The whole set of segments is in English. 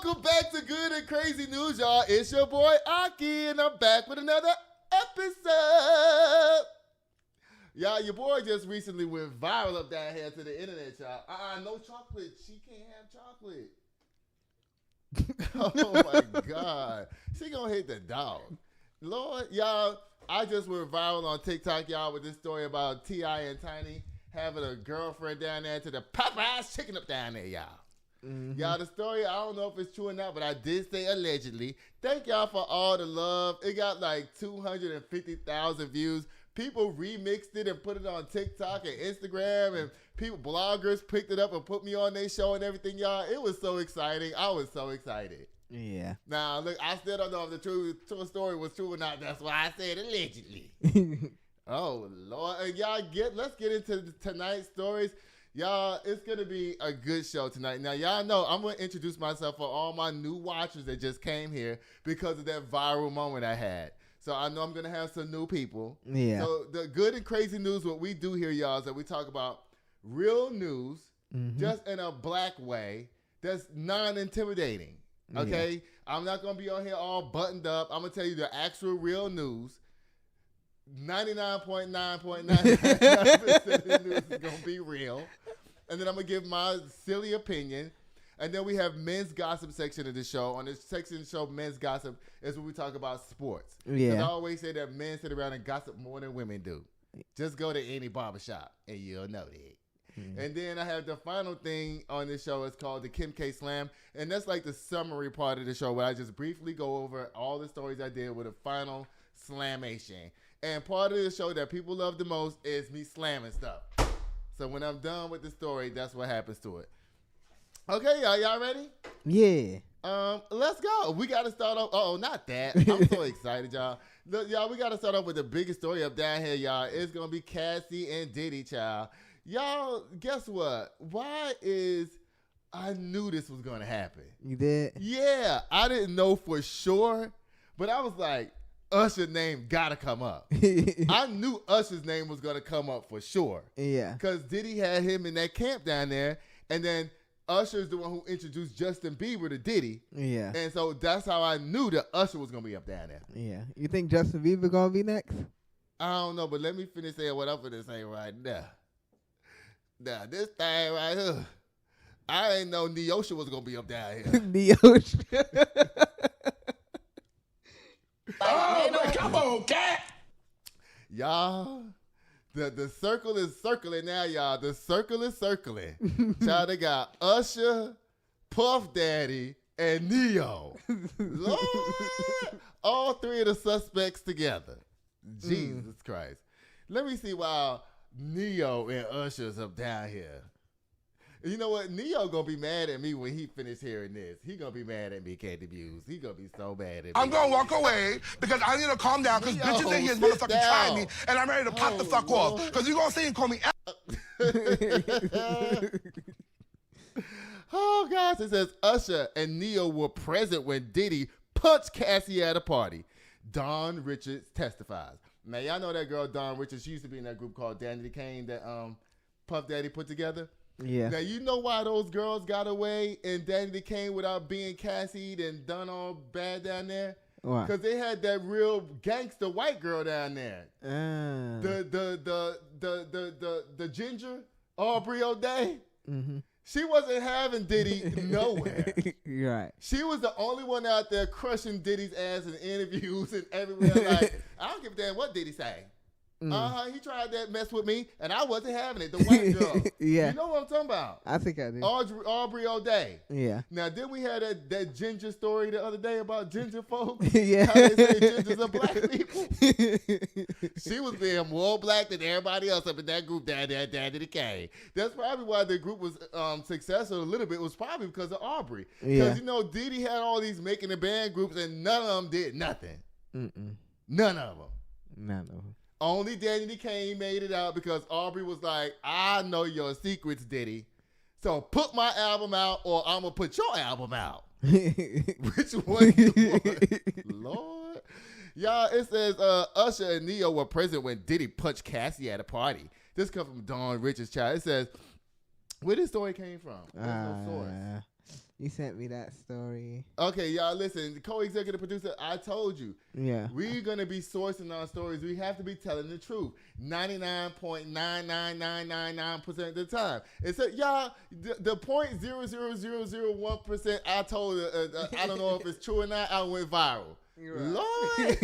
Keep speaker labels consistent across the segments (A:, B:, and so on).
A: Welcome back to Good and Crazy News, y'all. It's your boy Aki, and I'm back with another episode. Y'all, your boy just recently went viral up down here to the internet, y'all. No chocolate. She can't have chocolate. Oh my God. She gonna hit the dog. Lord, y'all, I just went viral on TikTok, y'all, with this story about T.I. and Tiny having a girlfriend down there to the Popeyes chicken up down there, y'all. Mm-hmm. Y'all, the story, I don't know if it's true or not, but I did say allegedly. Thank y'all for all the love. It got like 250,000 views. People remixed it and put it on TikTok and Instagram, and bloggers picked it up and put me on their show and everything, y'all. It was so exciting. I was so excited.
B: Yeah.
A: Now, look, I still don't know if the true story was true or not. That's why I said allegedly. Oh, Lord. And y'all, let's get into tonight's stories. Y'all, it's going to be a good show tonight. Now, y'all know I'm going to introduce myself for all my new watchers that just came here because of that viral moment I had. So I know I'm going to have some new people.
B: Yeah.
A: So the good and crazy news, what we do here, y'all, is that we talk about real news just in a black way that's non-intimidating. Okay? Yeah. I'm not going to be on here all buttoned up. I'm going to tell you the actual real news. 99.9% of the news is going to be real. And then I'm going to give my silly opinion. And then we have men's gossip section of the show. On this section of the show, men's gossip, is when we talk about sports. Yeah. I always say that men sit around and gossip more than women do. Just go to any barbershop and you'll know that. Mm-hmm. And then I have the final thing on this show. It's called the K Slammm. And that's like the summary part of the show where I just briefly go over all the stories I did with a final slammation. And part of the show that people love the most is me slamming stuff. So when I'm done with the story, that's what happens to it. Okay, y'all ready?
B: Yeah.
A: Let's go. We got to start off. Oh, not that. I'm so excited, y'all. Look, y'all, we got to start off with the biggest story up down here, y'all. It's going to be Cassie and Diddy, child. Y'all, guess what? I knew this was going to happen.
B: You did?
A: Yeah. I didn't know for sure, but I was like, Usher's name gotta come up. I knew Usher's name was gonna come up for sure.
B: Yeah.
A: Because Diddy had him in that camp down there, and then Usher's the one who introduced Justin Bieber to Diddy.
B: Yeah.
A: And so that's how I knew that Usher was gonna be up down there.
B: Yeah. You think Justin Bieber gonna be next?
A: I don't know, but let me finish saying what I'm gonna say right now. Now, this thing right here, I didn't know NEYO was gonna be up down here.
B: NEYO.
C: Oh, come on, cat.
A: Y'all, the circle is circling now, y'all. The circle is circling. Child, they got Usher, Puff Daddy, and NEYO. Lord, all three of the suspects together. Jesus Christ. Let me see why NEYO and Usher's up down here. You know what? NEYO gonna be mad at me when he finish hearing this. He gonna be mad at me, Candy Muse. He gonna be so mad at me.
C: I'm gonna walk away because I need to calm down because bitches in here is motherfucking trying me and I'm ready to pop the fuck off because you gonna see him call me.
A: Oh gosh, it says Usher and NEYO were present when Diddy punched Cassie at a party. Dawn Richards testifies. Now y'all know that girl Dawn Richards. She used to be in that group called Danny Kane that Puff Daddy put together.
B: Yeah.
A: Now, you know why those girls got away and Danny came without being Cassied and done all bad down there?
B: Why?
A: Because they had that real gangster white girl down there. The ginger, Aubrey O'Day. Mm-hmm. She wasn't having Diddy nowhere.
B: Right.
A: She was the only one out there crushing Diddy's ass in interviews and everywhere. Like, I don't give a damn what Diddy say. He tried that mess with me, and I wasn't having it. The white girl.
B: Yeah.
A: You know what I'm talking about?
B: I think I do.
A: Aubrey O'Day.
B: Yeah.
A: Now, didn't we have that ginger story the other day about ginger folks?
B: Yeah.
A: How they say gingers are black people? She was being more black than everybody else up in that group down there at Danny Kane. That's probably why the group was successful a little bit. Was probably because of Aubrey. Because, you know, Diddy had all these making the band groups, and none of them did nothing. None of them.
B: None of them.
A: Only Danny Kane made it out because Aubrey was like, I know your secrets, Diddy. So put my album out or I'm going to put your album out. Which one you want? Lord. Y'all, it says Usher and NEYO were present when Diddy punched Cassie at a party. This comes from Dawn Richards, child. It says, where this story came from? There's no source.
B: You sent me that story.
A: Okay, y'all, listen. The co-executive producer, I told you.
B: Yeah.
A: We're going to be sourcing our stories. We have to be telling the truth 99.99999% of the time. And so, y'all, the 0.00001% I told, I don't know if it's true or not, I went viral. Right. Lord,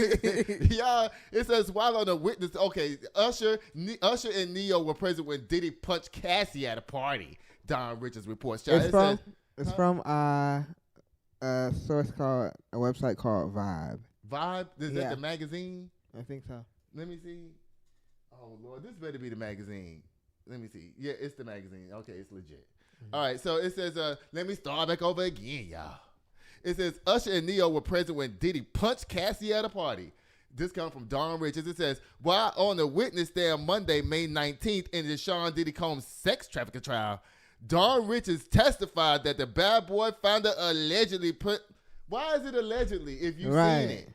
A: y'all, it says while on the witness, okay, Usher and NEYO were present when Diddy punched Cassie at a party. Don Richards reports. Child,
B: it's from a source called a website called Vibe.
A: Vibe? Is that the magazine?
B: I think so.
A: Let me see. Oh Lord, this better be the magazine. Let me see. Yeah, it's the magazine. Okay, it's legit. All right, so it says, let me start back over again, y'all. It says Usher and NEYO were present when Diddy punched Cassie at a party. This comes from Don Richards. It says, while on the witness stand Monday, May 19th, in the Sean Diddy Combs sex trafficking trial, Don Richards testified that the bad boy founder allegedly put. Why is it allegedly if you've seen it?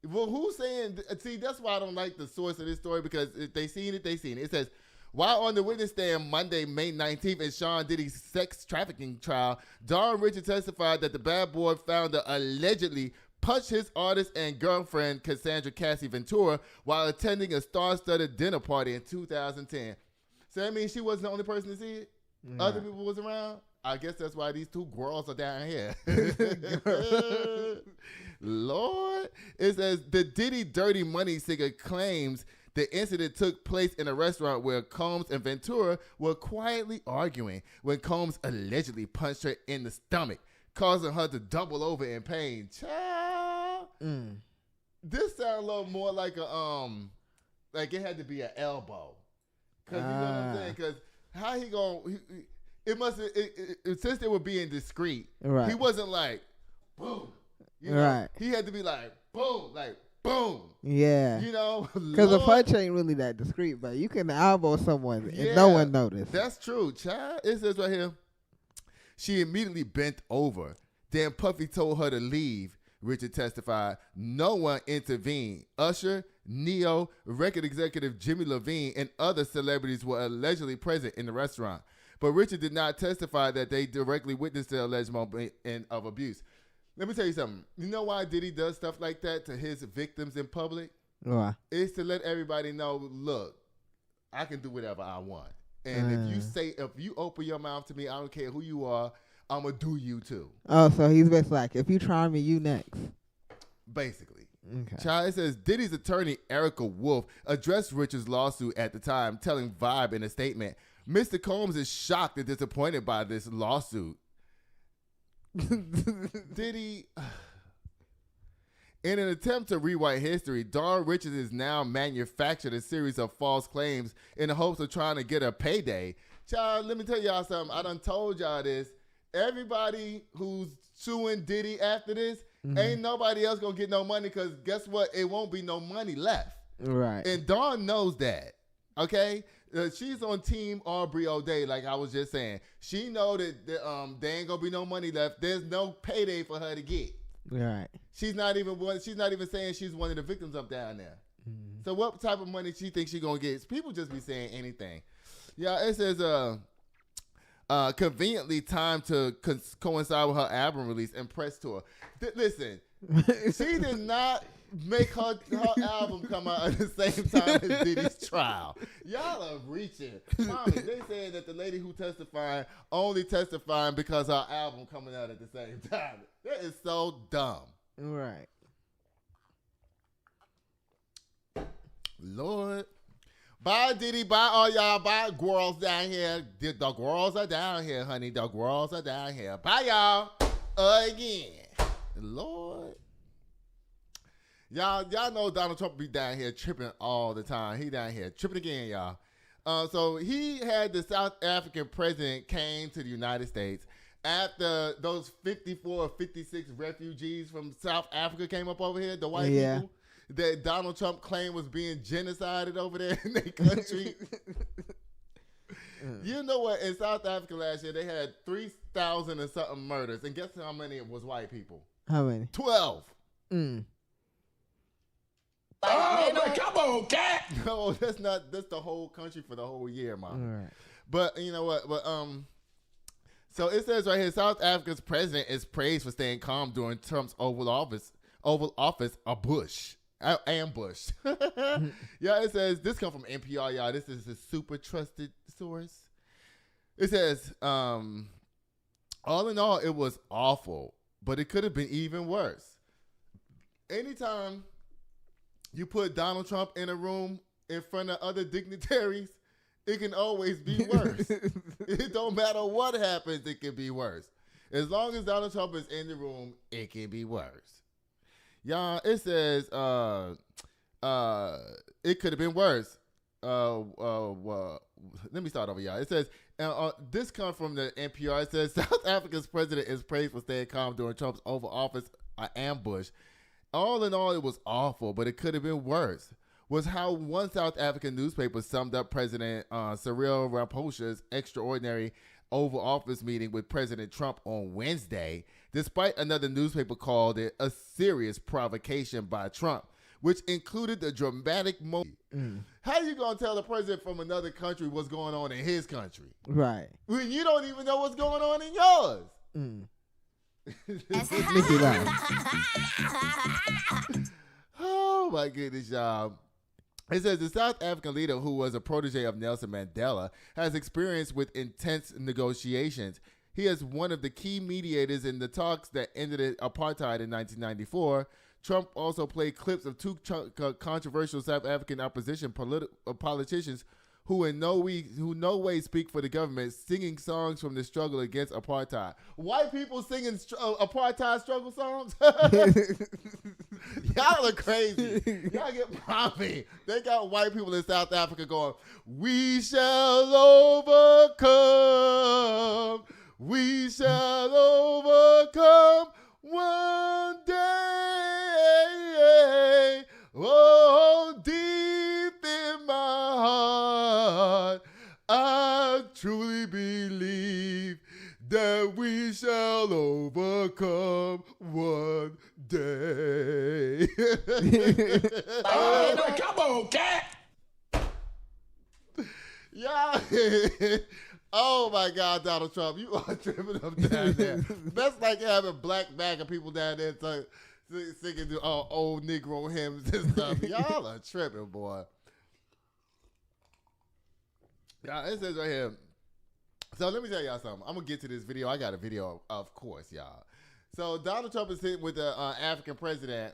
A: Well, who's saying? See, that's why I don't like the source of this story, because if they seen it, they seen it. It says, while on the witness stand Monday, May 19th, in Sean Diddy's sex trafficking trial, Don Richards testified that the bad boy founder allegedly punched his artist and girlfriend, Cassandra Cassie Ventura, while attending a star-studded dinner party in 2010. So that means she wasn't the only person to see it? Nah. Other people was around? I guess that's why these two girls are down here. Lord. It says, the Diddy Dirty Money singer claims the incident took place in a restaurant where Combs and Ventura were quietly arguing when Combs allegedly punched her in the stomach, causing her to double over in pain. Child. This sounds a little more like a like it had to be an elbow. Cause you know what I'm saying? Cause how he gonna? It must. Since they were being discreet, right. He wasn't like boom. You know? Right. He had to be like boom, like boom.
B: Yeah.
A: You know,
B: because the punch ain't really that discreet, but you can elbow someone and no one noticed.
A: That's true, child. It says right here. She immediately bent over. Then Puffy told her to leave. Richard testified. No one intervened. Usher, NEYO, record executive Jimmy Levine, and other celebrities were allegedly present in the restaurant. But Richard did not testify that they directly witnessed the alleged moment of abuse. Let me tell you something. You know why Diddy does stuff like that to his victims in public? Why? It's to let everybody know, look, I can do whatever I want. And if you open your mouth to me, I don't care who you are, I'm going to do you too.
B: Oh, so he's basically like, if you try me, you next.
A: Basically. Okay. Child, it says Diddy's attorney, Erica Wolf, addressed Richard's lawsuit at the time, telling Vibe in a statement, Mr. Combs is shocked and disappointed by this lawsuit. Diddy... In an attempt to rewrite history, Don Richards has now manufactured a series of false claims in the hopes of trying to get a payday. Child, let me tell y'all something. I done told y'all this. Everybody who's suing Diddy after this, ain't nobody else gonna get no money, because guess what? It won't be no money left. Right. And Dawn knows that. Okay? She's on Team Aubrey O'Day, like I was just saying. She know that there ain't gonna be no money left. There's no payday for her to get. Right. She's not even saying she's one of the victims up down there. So what type of money she thinks she gonna get? People just be saying anything. Yeah, it says conveniently timed to coincide with her album release and press tour. Listen, she did not make her album come out at the same time as Diddy's trial. Y'all are reaching. Mommy, they saying that the lady who testified only testifying because her album coming out at the same time. That is so dumb. Right. Lord. Bye, Diddy. Bye, all y'all. Bye, girls down here. The girls are down here, honey. The girls are down here. Bye, y'all. Again. Lord. Y'all know Donald Trump be down here tripping all the time. He down here tripping again, y'all. So he had the South African president came to the United States after those 54 or 56 refugees from South Africa came up over here, the white people that Donald Trump claimed was being genocided over there in their country. You know what? In South Africa last year, they had 3,000 and something murders. And guess how many was white people?
B: How many?
A: 12.
C: Oh, but come on, cat.
A: No, that's the whole country for the whole year, Mom. Right. But you know what? But So it says right here, South Africa's president is praised for staying calm during Trump's Oval Office ambush. Yeah, it says, this comes from NPR, y'all. This is a super trusted source. It says, all in all, it was awful, but it could have been even worse. Anytime you put Donald Trump in a room in front of other dignitaries, it can always be worse. It don't matter what happens, it can be worse. As long as Donald Trump is in the room, it can be worse. Y'all, it says it could have been worse. Let me start over, y'all. It says, this comes from the NPR. It says, South Africa's president is praised for staying calm during Trump's Oval Office ambush. All in all, it was awful, but it could have been worse. Was how one South African newspaper summed up President Cyril Ramaphosa's extraordinary Oval Office meeting with President Trump on Wednesday, despite another newspaper called it a serious provocation by Trump, which included the dramatic moment. How you going to tell the president from another country what's going on in his country?
B: Right.
A: When you don't even know what's going on in yours.
B: Mickey Mouse.
A: Oh, my goodness, y'all. It says the South African leader, who was a protege of Nelson Mandela, has experience with intense negotiations. He is one of the key mediators in the talks that ended apartheid in 1994. Trump also played clips of two controversial South African opposition politicians who in no way speak for the government, singing songs from the struggle against apartheid. White people singing apartheid struggle songs? Y'all are crazy. Y'all get mommy. They got white people in South Africa going, we shall overcome. We shall overcome one day. Oh, deep in my heart, I truly believe that we shall overcome one day.
C: Come on, cat.
A: Yeah. Oh my God, Donald Trump, you are tripping up down there. That's like having black bag of people down there singing the old Negro hymns and stuff. Y'all are tripping, boy. Yeah, it says right here. So let me tell y'all something. I'm gonna get to this video. I got a video, of course, y'all. So Donald Trump is sitting with the African president,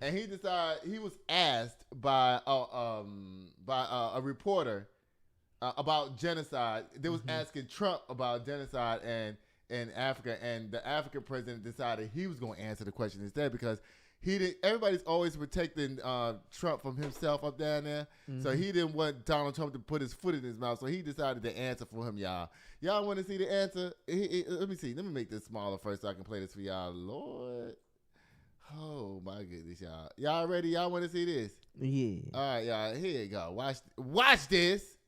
A: and he was asked by a reporter about genocide. They was asking Trump about genocide in Africa, and the African president decided he was going to answer the question instead because everybody's always protecting Trump from himself up down there. So he didn't want Donald Trump to put his foot in his mouth, so he decided to answer for him, y'all. Y'all want to see the answer? Let me see. Let me make this smaller first so I can play this for y'all. Lord. Oh, my goodness, y'all. Y'all ready? Y'all want to see this?
B: Yeah.
A: All right, y'all. Here you go. Watch this.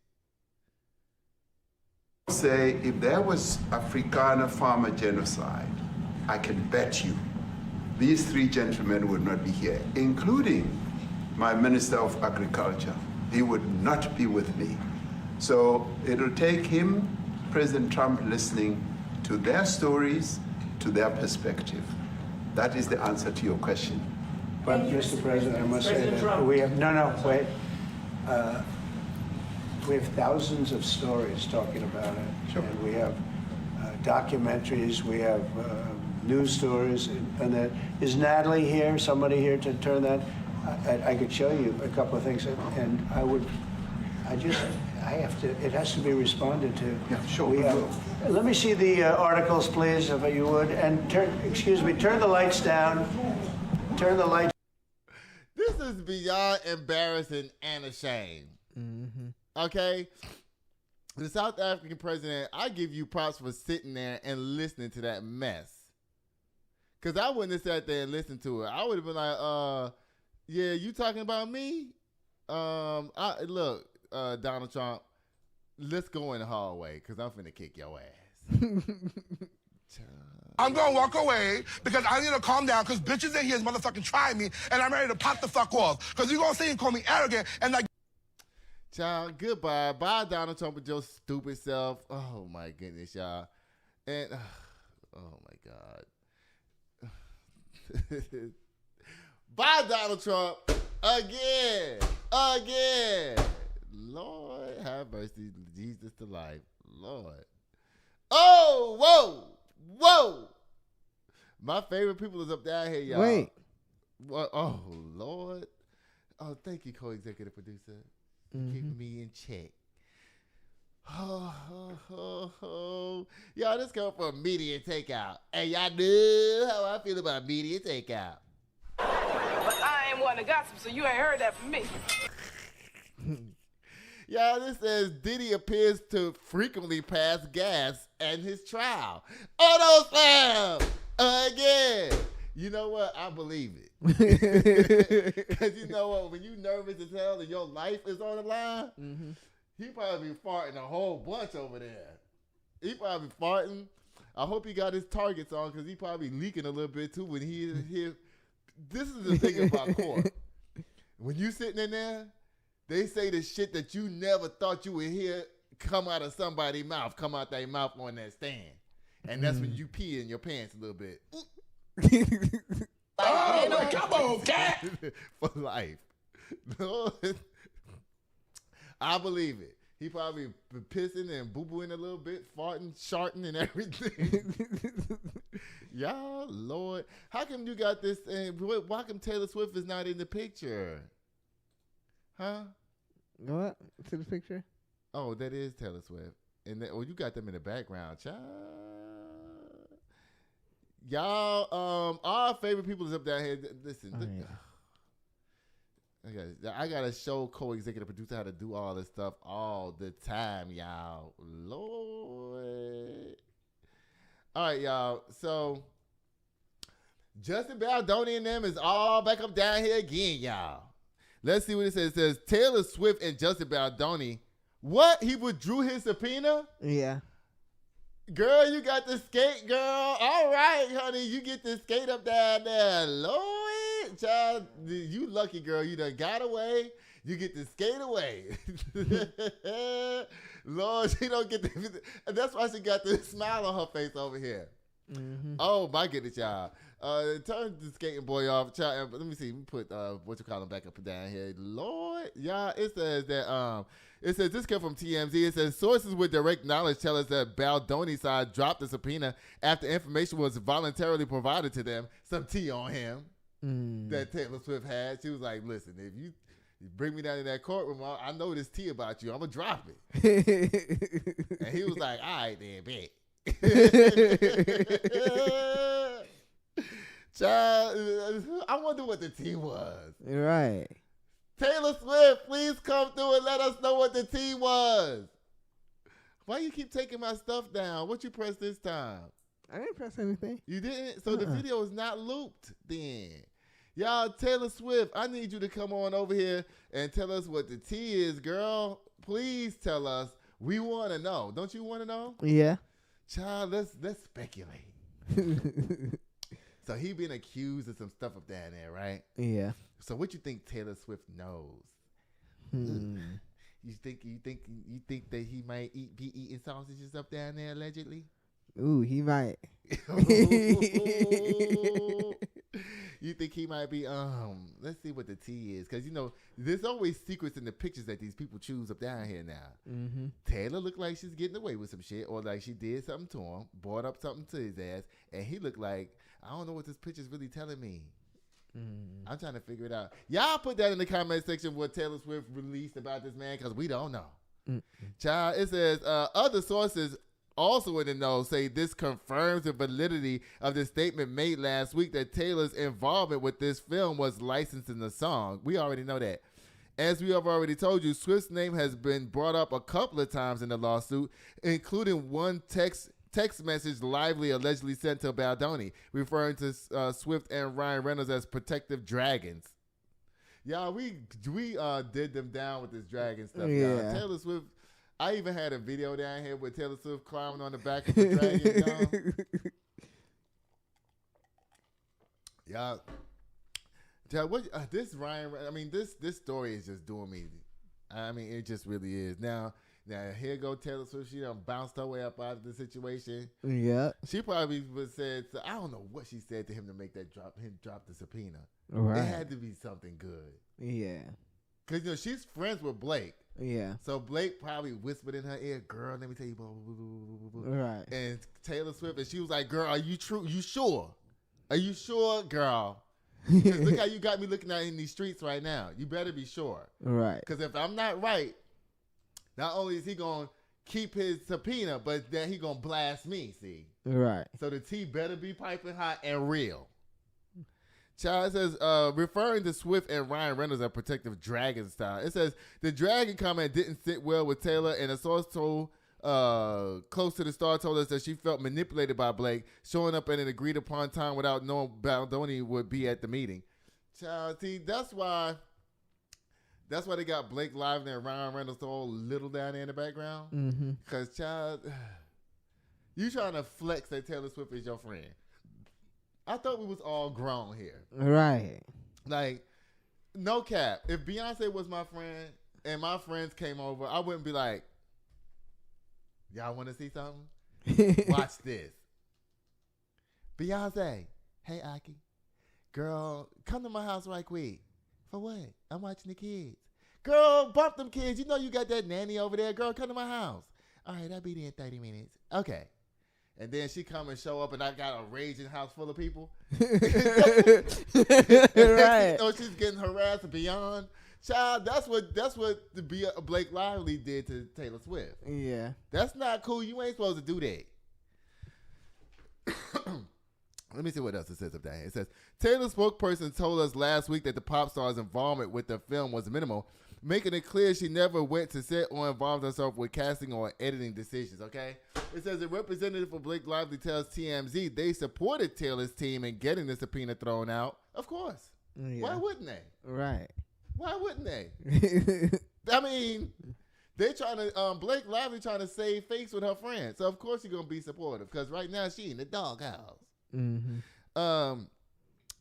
D: Say, if there was Afrikaner farmer genocide, I can bet you these three gentlemen would not be here, including my Minister of Agriculture. He would not be with me. So it'll take him, President Trump, listening to their stories, to their perspective. That is the answer to your question.
E: But, Mr. President, I must say that we have, wait. We have thousands of stories talking about it.
D: Sure.
E: And we have documentaries, we have news stories, and that. Is Natalie here, somebody here to turn that? I could show you a couple of things, and it has to be responded to.
D: Yeah, sure,
E: Let me see the articles, please, if you would, and turn the lights down, turn the lights.
A: This is beyond embarrassing and a shame. Okay? The South African president, I give you props for sitting there and listening to that mess. Because I wouldn't have sat there and listened to it. I would have been like, yeah, you talking about me? Look, Donald Trump, let's go in the hallway because I'm finna kick your ass.
C: I'm gonna walk away because I need to calm down because bitches in here is motherfucking trying me and I'm ready to pop the fuck off. Because you're gonna say and call me arrogant and like.
A: Child, goodbye. Bye, Donald Trump, with your stupid self. Oh, my goodness, y'all. And oh my God. Bye, Donald Trump. Again. Lord have mercy. Jesus to life. Lord. Oh, whoa. My favorite people is up down here, y'all.
B: Wait.
A: What? Oh, Lord. Oh, thank you, co-executive producer. Keeping me in check. Y'all, this come from Media Takeout. And y'all know how I feel about Media Takeout.
F: But I ain't one to gossip, so you ain't heard that from me.
A: Y'all, this says Diddy appears to frequently pass gas at his trial. Oh, no, Slam! Again. You know what? I believe it. Because you know what? When you nervous as hell and your life is on the line, he probably be farting a whole bunch over there. He probably farting. I hope he got his targets on because he probably leaking a little bit too when he is here. This is the thing about court. When you sitting in there, they say the shit that you never thought you would hear come out of somebody's mouth, come out their mouth on that stand. And that's when you pee in your pants a little bit.
C: Oh, come on, cat.
A: For life. I believe it. He probably pissing and boo-booing a little bit, farting, sharting, and everything. Y'all, Lord. How come you got this? Why come Taylor Swift is not in the picture? Huh?
B: What? To the picture?
A: Oh, that is Taylor Swift. And you got them in the background, child. Y'all, our favorite people is up down here. Listen, I gotta show co-executive producer how to do all this stuff all the time, y'all. Lord. All right, y'all. So Justin Baldoni and them is all back up down here again, y'all. Let's see what it says. It says Taylor Swift and Justin Baldoni. What? He withdrew his subpoena?
B: Yeah.
A: Girl, you got the skate, girl. All right, honey. You get the skate up down there. Lord, child, you lucky, girl. You done got away. You get the skate away. Lord, she don't get the... That's why she got the smile on her face over here. Oh, my goodness, y'all. Turn the skating boy off. Child, let me see. Let me put, what you call him back up and down here. Lord, y'all, it says that... It says, this comes from TMZ. It says, sources with direct knowledge tell us that Baldoni's side dropped the subpoena after information was voluntarily provided to them. Some tea on him that Taylor Swift had. She was like, listen, if you bring me down to that courtroom, I know this tea about you. I'm going to drop it. And he was like, all right, then, bet. Child, I wonder what the tea was.
B: Right.
A: Taylor Swift, please come through and let us know what the tea was. Why you keep taking my stuff down? What you press this time?
B: I didn't press anything.
A: You didn't? So the video is not looped then. Y'all, Taylor Swift, I need you to come on over here and tell us what the tea is, girl. Please tell us. We want to know. Don't you want to know?
B: Yeah.
A: Child, let's speculate. So he been accused of some stuff up down there, right?
B: Yeah.
A: So what you think Taylor Swift knows? You think that he might be eating sausages up down there allegedly?
B: Ooh, he might.
A: You think he might be? Let's see what the tea is, because you know there's always secrets in the pictures that these people choose up down here now. Taylor looked like she's getting away with some shit, or like she did something to him, brought up something to his ass, and he looked like, I don't know what this picture's really telling me. I'm trying to figure it out. Y'all put that in the comment section what Taylor Swift released about this man, because we don't know. Child, it says other sources also in the know say this confirms the validity of the statement made last week that Taylor's involvement with this film was licensing the song. We already know that. As we have already told you, Swift's name has been brought up a couple of times in the lawsuit, including one text message Lively allegedly sent to Baldoni, referring to Swift and Ryan Reynolds as protective dragons. Y'all, we did them down with this dragon stuff.
B: Yeah.
A: Y'all. Taylor Swift, I even had a video down here with Taylor Swift climbing on the back of the dragon. Y'all, what this Ryan? I mean, this story is just doing me. I mean, it just really is. Now, Now, here go Taylor Swift. She done bounced her way up out of the situation.
B: Yeah.
A: She probably said, I don't know what she said to him to make that drop the subpoena.
B: Right.
A: It had to be something good.
B: Yeah.
A: Because, she's friends with Blake.
B: Yeah.
A: So Blake probably whispered in her ear, girl, let me tell you, blah, blah, blah, blah, blah.
B: Right.
A: And Taylor Swift, and she was like, girl, are you true? You sure? Are you sure, girl? Because look how you got me looking out in these streets right now. You better be sure.
B: Right.
A: Because if I'm not right, not only is he going to keep his subpoena, but then he going to blast me, see?
B: Right.
A: So the tea better be piping hot and real. Child says, referring to Swift and Ryan Reynolds as protective dragon style. It says, the dragon comment didn't sit well with Taylor, and a source told close to the star told us that she felt manipulated by Blake, showing up at an agreed upon time without knowing Baldoni would be at the meeting. Child, see, that's why they got Blake Lively and Ryan Reynolds all little down there in the background. Because, child, you trying to flex that Taylor Swift is your friend. I thought we was all grown here.
B: Right.
A: Like, no cap. If Beyonce was my friend and my friends came over, I wouldn't be like, y'all want to see something? Watch this. Beyonce, hey, Aki. Girl, come to my house right quick. For what? I'm watching the kids. Girl, bump them kids. You know you got that nanny over there. Girl, come to my house. All right, I'll be there in 30 minutes. Okay. And then she come and show up, and I got a raging house full of people.
B: Right.
A: You know, she's getting harassed beyond. Child, that's what the Blake Lively did to Taylor Swift.
B: Yeah.
A: That's not cool. You ain't supposed to do that. Let me see what else it says up there. It says, Taylor's spokesperson told us last week that the pop star's involvement with the film was minimal, making it clear she never went to set or involved herself with casting or editing decisions, okay? It says a representative for Blake Lively tells TMZ they supported Taylor's team in getting the subpoena thrown out. Of course.
B: Yeah.
A: Why wouldn't they?
B: Right.
A: Why wouldn't they? I mean, they trying to, Blake Lively trying to save face with her friend. So, of course, she's going to be supportive because right now she in the doghouse. Though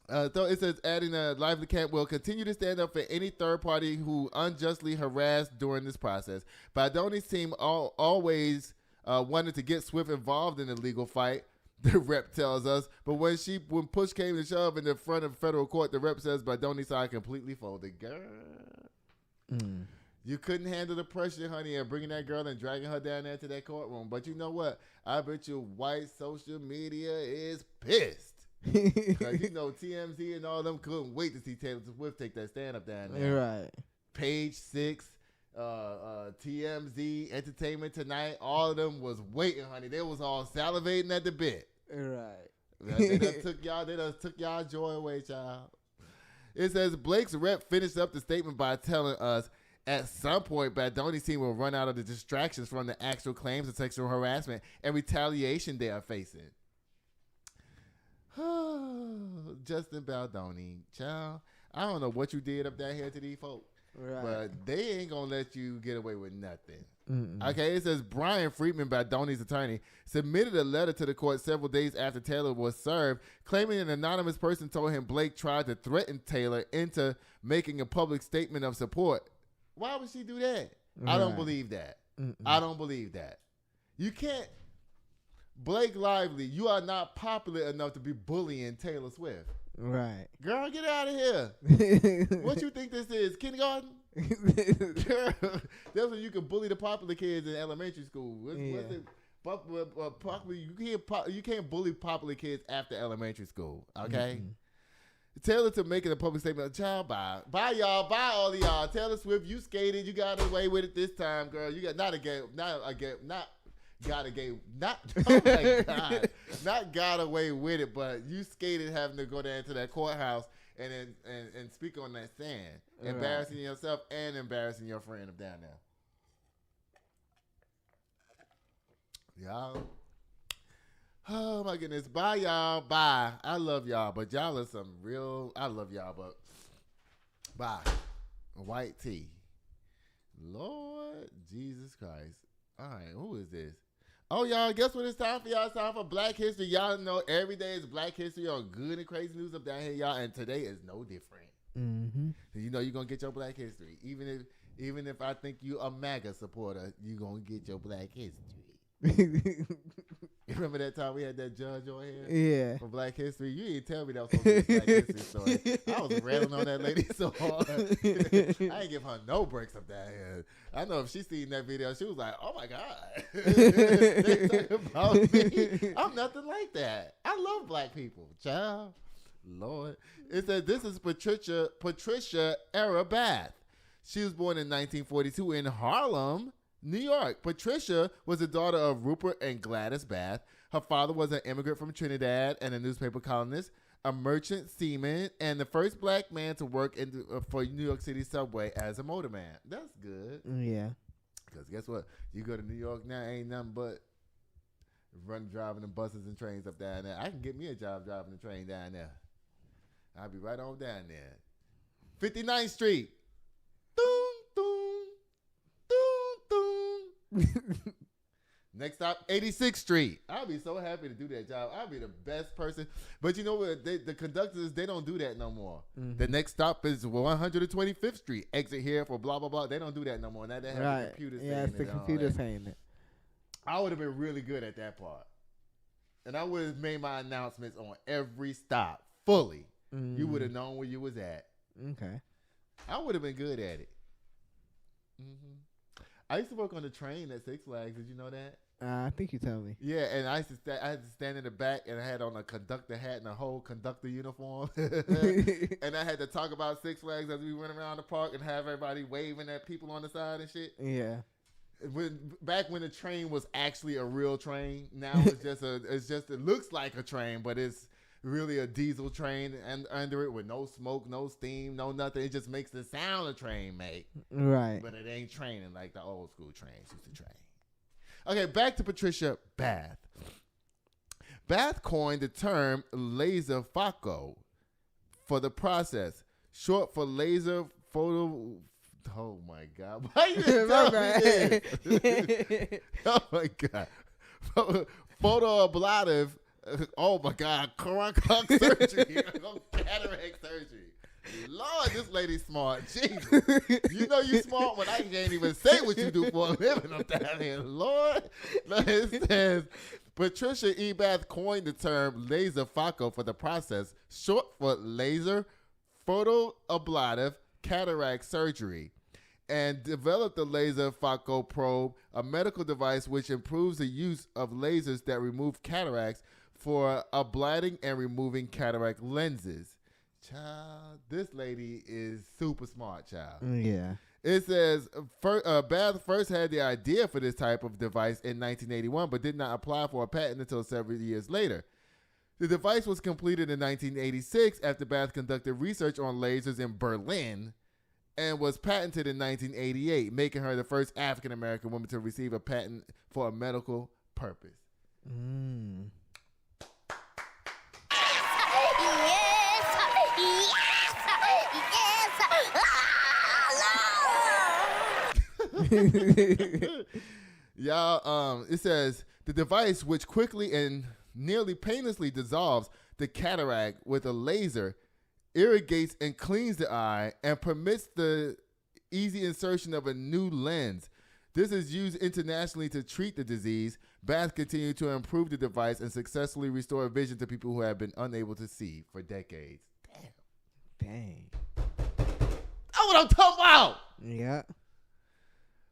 A: it says adding Lively Camp will continue to stand up for any third party who unjustly harassed during this process. Baldoni's team always wanted to get Swift involved in the legal fight, the rep tells us. But when push came to shove in the front of federal court, the rep says Baldoni's side completely folded. Girl, you couldn't handle the pressure, honey, of bringing that girl and dragging her down there to that courtroom. But you know what? I bet you white social media is pissed. Because, you know, TMZ and all them couldn't wait to see Taylor Swift take that stand-up down there.
B: Right.
A: Page 6, TMZ, Entertainment Tonight, all of them was waiting, honey. They was all salivating at the bit.
B: Right.
A: They done took y'all joy away, child. It says Blake's rep finished up the statement by telling us, at some point, Baldoni's team will run out of the distractions from the actual claims of sexual harassment and retaliation they are facing. Justin Baldoni, child. I don't know what you did up that here to these folks, but they ain't gonna let you get away with nothing. Okay, it says Brian Friedman, Baldoni's attorney, submitted a letter to the court several days after Taylor was served, claiming an anonymous person told him Blake tried to threaten Taylor into making a public statement of support. Why would she do that? I don't believe that. I don't believe that. You can't. Blake Lively, you are not popular enough to be bullying Taylor Swift.
B: Right.
A: Girl, get out of here. What you think this is? Kindergarten? Girl, that's when you can bully the popular kids in elementary school. What's it? Popular, you can't bully popular kids after elementary school, okay? Taylor to making a public statement, child, bye. Bye, y'all. Bye, all of y'all. Taylor Swift, you skated. You got away with it this time, girl. You got not got away with it, but you skated having to go down to that courthouse and speak on that stand, embarrassing yourself and embarrassing your friend up down there. Y'all. Oh my goodness. Bye, y'all. Bye. I love y'all, but y'all are some real. I love y'all, but bye. White tea. Lord Jesus Christ. All right, who is this? Oh, y'all, guess what it's time for, y'all? It's time for Black History. Y'all know every day is Black History on Good and Crazy News up down here, y'all, and today is no different. You know you're going to get your Black History. Even Even if I think you a MAGA supporter, you gonna get your Black History. You remember that time we had that judge on here?
B: Yeah.
A: For Black History? You didn't tell me that was supposed to be a Black History story. I was railing on that lady so hard. I ain't give her no breaks up that here. I know if she seen that video, she was like, oh my God. They talking about me. I'm nothing like that. I love black people. Child. Lord. It says this is Patricia Era Bath. She was born in 1942 in Harlem, New York. Patricia was the daughter of Rupert and Gladys Bath. Her father was an immigrant from Trinidad and a newspaper columnist, a merchant seaman, and the first black man to work for New York City subway as a motorman. That's good.
B: Yeah.
A: Because guess what? You go to New York now, ain't nothing but driving the buses and trains up down there. I can get me a job driving the train down there. I'll be right on down there. 59th Street. Doom, doom, doom, doom. Next stop, 86th Street. I'll be so happy to do that job. I'll be the best person. But you know what? The conductors, they don't do that no more. Mm-hmm. The next stop is 125th Street. Exit here for blah, blah, blah. They don't do that no more. Now they have the computer saying it.
B: Yeah, it's the computer saying it.
A: I would have been really good at that part. And I would have made my announcements on every stop fully. Mm. You would have known where you was at.
B: Okay.
A: I would have been good at it. Mm-hmm. I used to work on the train at Six Flags. Did you know that?
B: I think you told me.
A: Yeah, and I had to stand in the back, and I had on a conductor hat and a whole conductor uniform. And I had to talk about Six Flags as we went around the park and have everybody waving at people on the side and shit.
B: Yeah.
A: Back when the train was actually a real train, now it looks like a train, but it's really a diesel train and under it with no smoke, no steam, no nothing. It just makes the sound a train make.
B: Right.
A: But it ain't training like the old school trains used to train. Okay, back to Patricia Bath. Bath coined the term laser photo for the process, short for laser photo. Oh my God! Why you telling me this? Oh my God! Photoablative. Oh my God! Cataract surgery. Cataract surgery. Lord, this lady's smart. Jesus, you know you smart when I can't even say what you do for a living up down here. Lord, it says Patricia E. Bath coined the term laser photo for the process, short for laser photoablative cataract surgery, and developed the laser photo probe, a medical device which improves the use of lasers that remove cataracts for ablating and removing cataract lenses. Child, this lady is super smart, child.
B: Yeah.
A: It says Bath first had the idea for this type of device in 1981, but did not apply for a patent until several years later. The device was completed in 1986 after Bath conducted research on lasers in Berlin and was patented in 1988, making her the first African-American woman to receive a patent for a medical purpose.
B: Mm.
A: Y'all, it says the device, which quickly and nearly painlessly dissolves the cataract with a laser, irrigates and cleans the eye and permits the easy insertion of a new lens. This is used internationally to treat the disease. Bath continued to improve the device and successfully restore vision to people who have been unable to see for decades.
B: Dang.
A: That's what I'm talking about.
B: Yeah.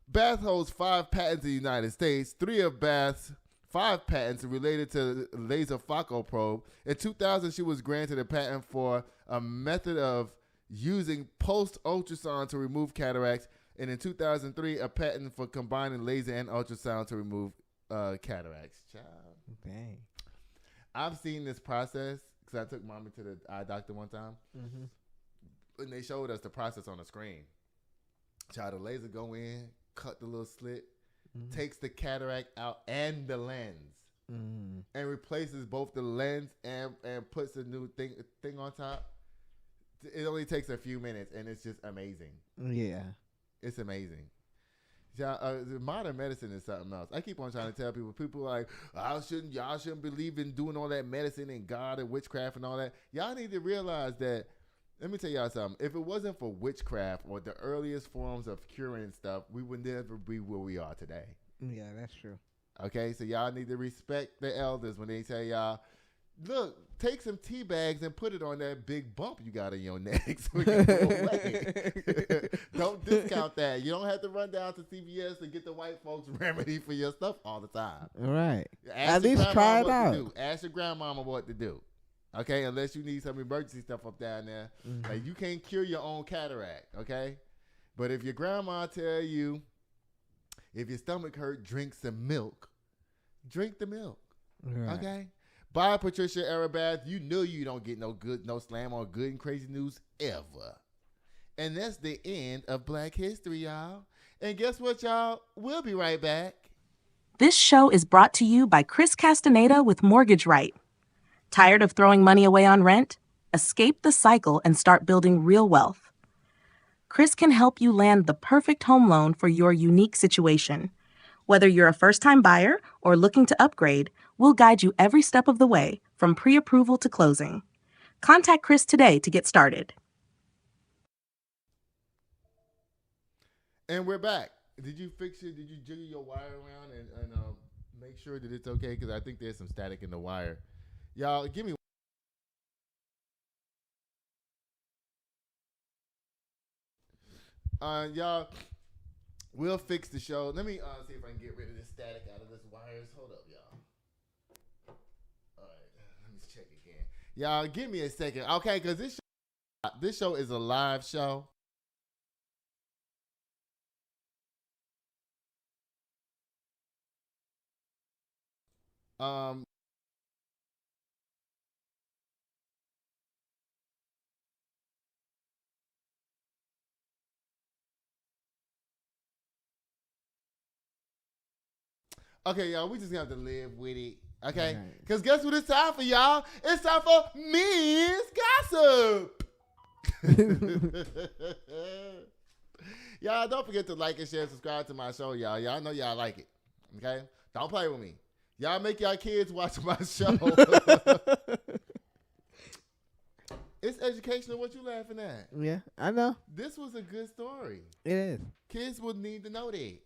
A: Bath holds 5 patents in the United States. 3 of Bath's 5 patents related to laser photo probe. In 2000, she was granted a patent for a method of using pulsed ultrasound to remove cataracts. And in 2003, a patent for combining laser and ultrasound to remove cataracts. Child.
B: Dang.
A: I've seen this process because I took mommy to the eye doctor one time. Mm-hmm. And they showed us the process on the screen. Child, the laser go in, cut the little slit, takes the cataract out and the lens, and replaces both the lens and puts a new thing on top. It only takes a few minutes, and it's just amazing.
B: Yeah.
A: It's amazing. Modern medicine is something else. I keep on trying to tell people like, y'all shouldn't believe in doing all that medicine and God and witchcraft and all that. Y'all need to realize that let me tell y'all something. If it wasn't for witchcraft or the earliest forms of curing stuff, we would never be where we are today.
B: Yeah, that's true.
A: Okay, so y'all need to respect the elders when they tell y'all, look, take some tea bags and put it on that big bump you got in your neck so it can go away. Don't discount that. You don't have to run down to CVS and get the white folks remedy for your stuff all the time.
B: All right.
A: Ask
B: At
A: your
B: least try it
A: grandmama what to
B: out.
A: do. Ask your grandmama what to do. Okay, unless you need some emergency stuff up down there.
B: Mm-hmm.
A: Like you can't cure your own cataract, okay? But if your grandma tell you, if your stomach hurt, drink some milk, drink the milk,
B: Right.
A: okay? Bye, Patricia Era Bath. You know you don't get no slam or good and crazy news ever. And that's the end of Black History, y'all. And guess what, y'all? We'll be right back.
G: This show is brought to you by Chris Castaneda with Mortgage Right. Tired of throwing money away on rent? Escape the cycle and start building real wealth. Chris can help you land the perfect home loan for your unique situation. Whether you're a first-time buyer or looking to upgrade, we'll guide you every step of the way, from pre-approval to closing. Contact Chris today to get started.
A: And we're back. Did you fix it? Did you jiggle your wire around and make sure that it's okay? Because I think there's some static in the wire. Y'all, give me. Y'all, we'll fix the show. Let me see if I can get rid of this static out of this wires. Hold up, y'all. All right, let me check again. Y'all, give me a second, okay? Because this show is a live show. Okay, y'all, we just have to live with it. Okay? Because guess what it's time for, y'all? It's time for Men's Gossip. Y'all, don't forget to like and share and subscribe to my show, y'all. Y'all know y'all like it. Okay? Don't play with me. Y'all make y'all kids watch my show. It's educational. What you laughing at?
B: Yeah, I know.
A: This was a good story.
B: It is.
A: Kids would need to know that.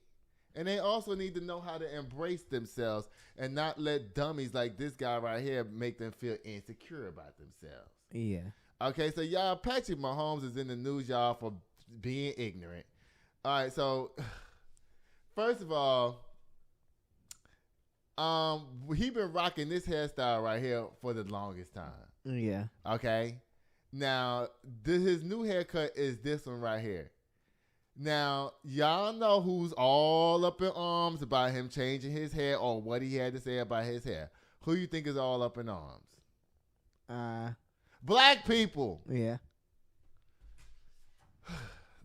A: And they also need to know how to embrace themselves and not let dummies like this guy right here make them feel insecure about themselves.
B: Yeah.
A: Okay, so y'all, Patrick Mahomes is in the news, y'all, for being ignorant. All right, so first of all, he been rocking this hairstyle right here for the longest time.
B: Yeah.
A: Okay? Now, his new haircut is this one right here. Now, y'all know who's all up in arms about him changing his hair or what he had to say about his hair. Who you think is all up in arms? Black people.
B: Yeah.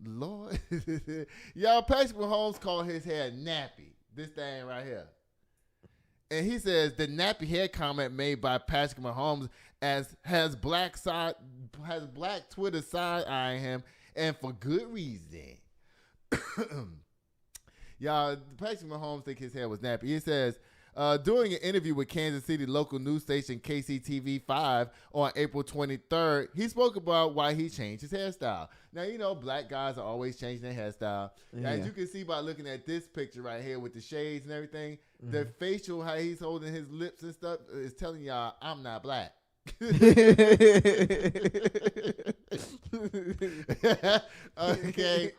A: Lord. Y'all, Patrick Mahomes called his hair nappy. This thing right here. And he says the nappy hair comment made by Patrick Mahomes has black Twitter side-eyeing him, and for good reason. Y'all, Patrick Mahomes think his hair was nappy. He says, during an interview with Kansas City local news station KCTV5 on April 23rd, he spoke about why he changed his hairstyle. Now, you know, black guys are always changing their hairstyle.
B: Yeah.
A: As you can see by looking at this picture right here with the shades and everything, the facial, how he's holding his lips and stuff is telling y'all, I'm not black. Okay.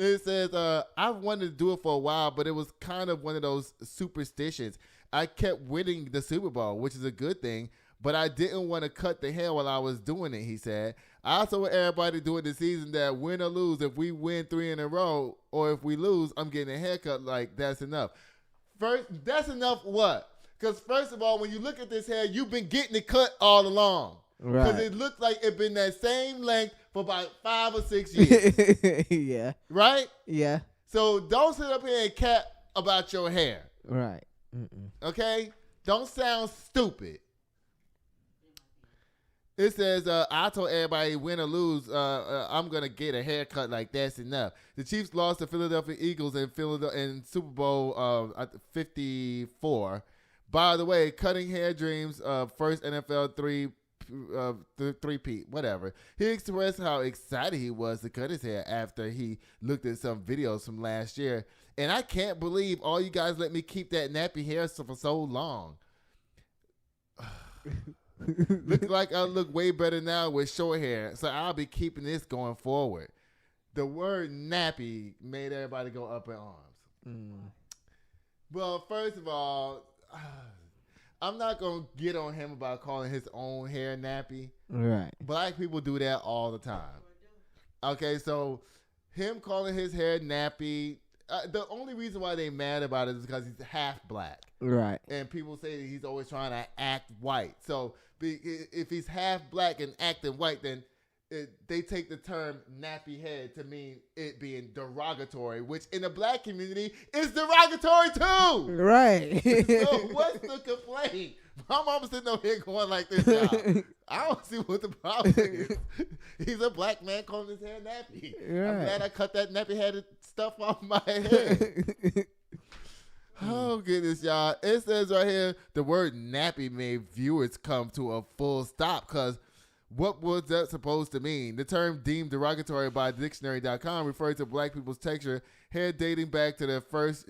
A: It says, I wanted to do it for a while, but it was kind of one of those superstitions. I kept winning the Super Bowl, which is a good thing, but I didn't want to cut the hair while I was doing it, he said. I also want everybody doing the season that win or lose, if we win 3 in a row, or if we lose, I'm getting a haircut, like, that's enough. First, that's enough what? Because first of all, when you look at this hair, you've been getting it cut all along. Because
B: Right.
A: it looked like it been that same length for about 5 or 6 years.
B: Yeah.
A: Right?
B: Yeah.
A: So don't sit up here and cap about your hair.
B: Right. Mm-mm.
A: Okay? Don't sound stupid. It says, I told everybody win or lose, I'm going to get a haircut like that's enough. The Chiefs lost to Philadelphia Eagles in Super Bowl 54. By the way, cutting hair dreams, first NFL three-peat, whatever. He expressed how excited he was to cut his hair after he looked at some videos from last year. And I can't believe all you guys let me keep that nappy hair for so long. Look like I look way better now with short hair, so I'll be keeping this going forward. The word nappy made everybody go up in arms. Well, first of all, I'm not going to get on him about calling his own hair nappy.
B: Right.
A: Black people do that all the time. Okay, so him calling his hair nappy, the only reason why they mad about it is because he's half black.
B: Right.
A: And people say that he's always trying to act white. So if he's half black and acting white, then they take the term nappy head to mean it being derogatory, which in the black community is derogatory too.
B: Right.
A: So what's the complaint? My mom's sitting over here going like this, y'all. I don't see what the problem is. He's a black man calling his hair nappy.
B: Right.
A: I'm glad I cut that nappy headed stuff off my head. Oh, goodness, y'all. It says right here, the word nappy made viewers come to a full stop because what was that supposed to mean? The term deemed derogatory by dictionary.com referred to black people's texture hair dating back to the first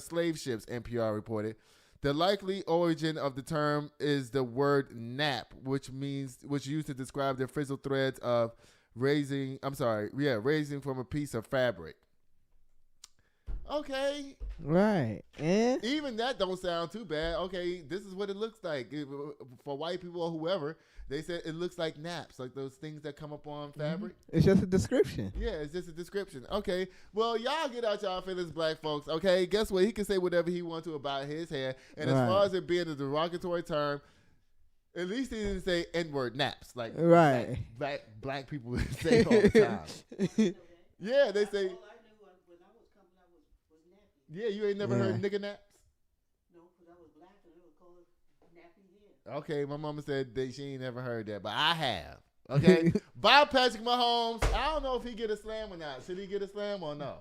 A: slave ships, NPR reported. The likely origin of the term is the word nap, which used to describe the frizzled threads of raising from a piece of fabric. Okay.
B: Right. And
A: even that don't sound too bad. Okay, this is what it looks like. For white people or whoever, they said it looks like naps, like those things that come up on fabric.
B: It's just a description.
A: Yeah, it's just a description. Okay, well, y'all get out y'all feelings, black folks. Okay, guess what? He can say whatever he wants to about his hair. And as far as it being a derogatory term, at least he didn't say N-word naps. Like black people say all the time. Yeah, they say. Yeah, you ain't never heard nigga naps?
H: No, because I was black and they would call it nappy hair.
A: Okay, my mama said that she ain't never heard that, but I have. Okay? Bye, Patrick Mahomes. I don't know if he get a slam or not. Should he get a slam or no?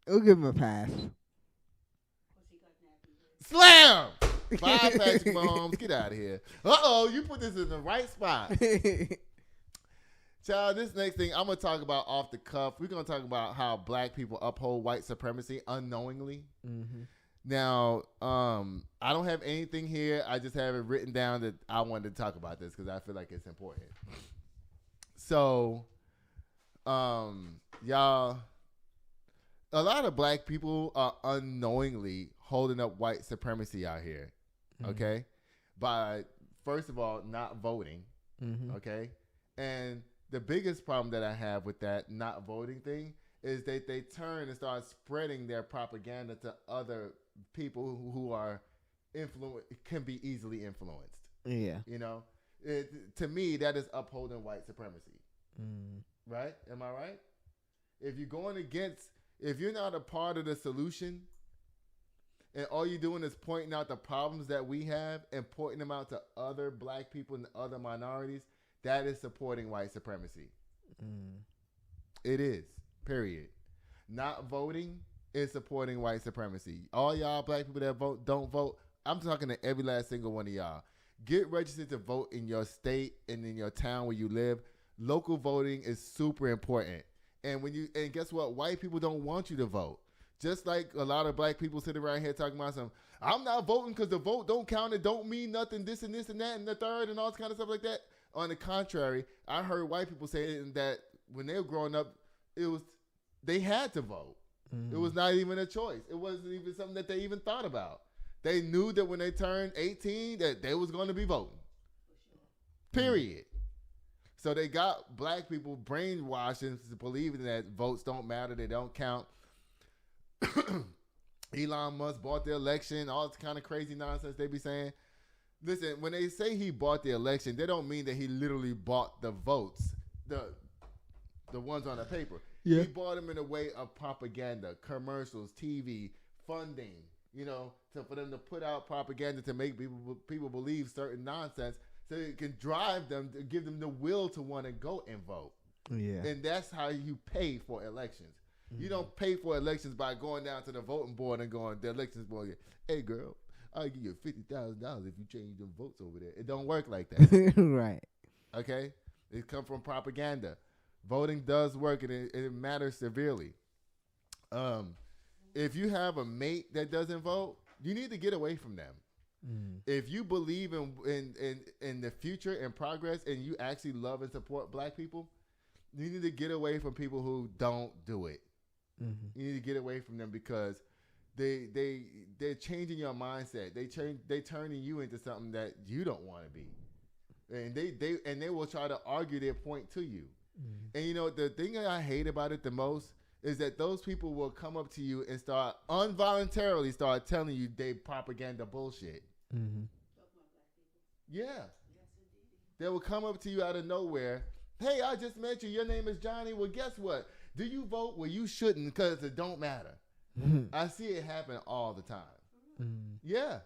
B: We'll give him a pass.
A: Slam! Bye, Patrick Mahomes. Get out of here. Uh-oh, you put this in the right spot. Child, this next thing I'm going to talk about off the cuff. We're going to talk about how black people uphold white supremacy unknowingly. Mm-hmm. Now, I don't have anything here. I just have it written down that I wanted to talk about this because I feel like it's important. So, y'all, a lot of black people are unknowingly holding up white supremacy out here, okay? By, first of all, not voting, okay? And the biggest problem that I have with that not voting thing is that they turn and start spreading their propaganda to other people who are can be easily influenced.
B: Yeah.
A: You know, to me, that is upholding white supremacy. Right? Am I right? If you're not a part of the solution and all you're doing is pointing out the problems that we have and pointing them out to other black people and other minorities, that is supporting white supremacy. It is, period. Not voting is supporting white supremacy. All y'all black people that vote, don't vote. I'm talking to every last single one of y'all. Get registered to vote in your state and in your town where you live. Local voting is super important. And guess what? White people don't want you to vote. Just like a lot of black people sitting around here talking about I'm not voting because the vote don't count. It don't mean nothing. This and this and that and the third and all this kind of stuff like that. On the contrary, I heard white people saying that when they were growing up, they had to vote. It was not even a choice. It wasn't even something that they even thought about. They knew that when they turned 18 that they was going to be voting. Period. So they got black people brainwashed into believing that votes don't matter, they don't count. Elon Musk bought the election, all this kind of crazy nonsense they be saying. Listen, when they say he bought the election, they don't mean that he literally bought the votes, the ones on the paper. Yeah. He bought them in a way of propaganda, commercials, TV, funding, for them to put out propaganda to make people believe certain nonsense so it can drive them, to give them the will to want to go and vote.
B: Yeah.
A: And that's how you pay for elections. You don't pay for elections by going down to the voting board and going, the elections board, hey girl, I'll give you $50,000 if you change them votes over there. It don't work like that.
B: Right.
A: Okay? It come from propaganda. Voting does work, and it matters severely. If you have a mate that doesn't vote, you need to get away from them. If you believe in the future and progress, and you actually love and support black people, you need to get away from people who don't do it. You need to get away from them because they're changing your mindset. They turning you into something that you don't want to be, and they will try to argue their point to you. And you know the thing that I hate about it the most is that those people will come up to you and start involuntarily telling you they propaganda bullshit. Yeah, they will come up to you out of nowhere. Hey, I just met you. Your name is Johnny. Well, guess what? Do you vote? Well, you shouldn't because it don't matter. I see it happen all the time. Yeah.